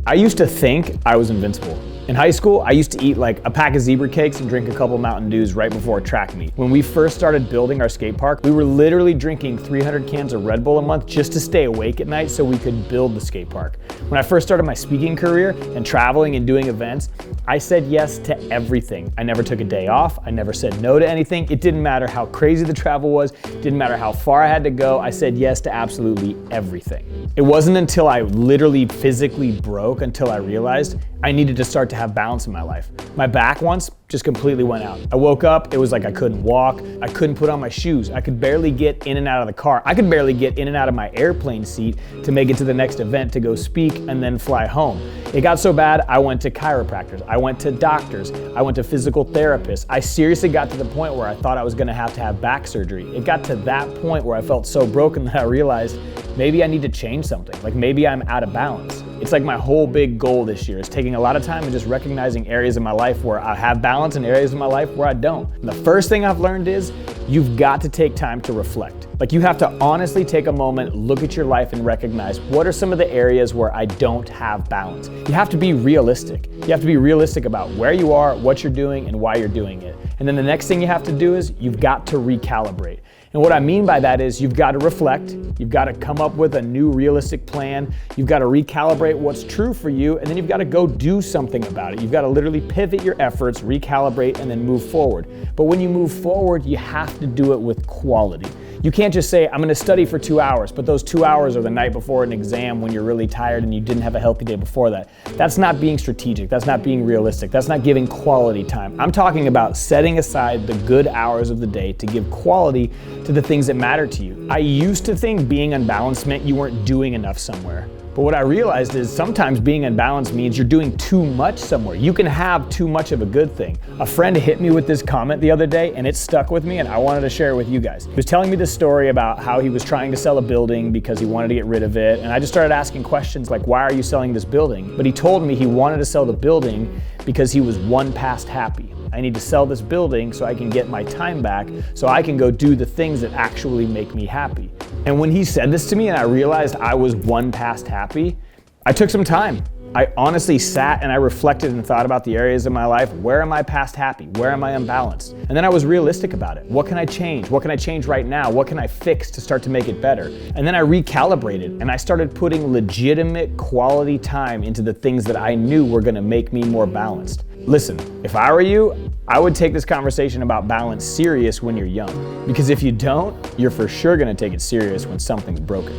I used to think I was invincible. In high school, I used to eat like a pack of zebra cakes and drink a couple Mountain Dews right before a track meet. When we first started building our skate park, we were literally drinking 300 cans of Red Bull a month just to stay awake at night so we could build the skate park. When I first started my speaking career and traveling and doing events, I said yes to everything. I never took a day off. I never said no to anything. It didn't matter how crazy the travel was. It didn't matter how far I had to go. I said yes to absolutely everything. It wasn't until I literally physically broke until I realized I needed to start to have balance in my life. My back once just completely went out. I woke up, it was like I couldn't walk, I couldn't put on my shoes, I could barely get in and out of the car, I could barely get in and out of my airplane seat to make it to the next event to go speak and then fly home. It got so bad, I went to chiropractors, I went to doctors, I went to physical therapists. I seriously got to the point where I thought I was gonna have back surgery. It got to that point where I felt so broken that I realized maybe I need to change something. Like maybe I'm out of balance. It's like my whole big goal this year is taking a lot of time and just recognizing areas of my life where I have balance and areas of my life where I don't. And the first thing I've learned is you've got to take time to reflect. Like you have to honestly take a moment, look at your life and recognize what are some of the areas where I don't have balance. You have to be realistic. You have to be realistic about where you are, what you're doing, and why you're doing it. And then the next thing you have to do is you've got to recalibrate. And what I mean by that is you've got to reflect, you've got to come up with a new realistic plan, you've got to recalibrate what's true for you, and then you've got to go do something about it. You've got to literally pivot your efforts, recalibrate, and then move forward. But when you move forward, you have to do it with quality. You can't just say, I'm gonna study for 2 hours, but those 2 hours are the night before an exam when you're really tired and you didn't have a healthy day before that. That's not being strategic, that's not being realistic, that's not giving quality time. I'm talking about setting aside the good hours of the day to give quality to the things that matter to you. I used to think being unbalanced meant you weren't doing enough somewhere. But what I realized is sometimes being unbalanced means you're doing too much somewhere. You can have too much of a good thing. A friend hit me with this comment the other day and it stuck with me and I wanted to share it with you guys. He was telling me this story about how he was trying to sell a building because he wanted to get rid of it. And I just started asking questions like, why are you selling this building? But he told me he wanted to sell the building because he was one past happy. I need to sell this building so I can get my time back so I can go do the things that actually make me happy. And when he said this to me and I realized I was one past happy, I took some time. I honestly sat and I reflected and thought about the areas of my life. Where am I past happy? Where am I unbalanced? And then I was realistic about it. What can I change? What can I change right now? What can I fix to start to make it better? And then I recalibrated and I started putting legitimate quality time into the things that I knew were gonna make me more balanced. Listen, if I were you, I would take this conversation about balance serious when you're young. Because if you don't, you're for sure gonna take it serious when something's broken.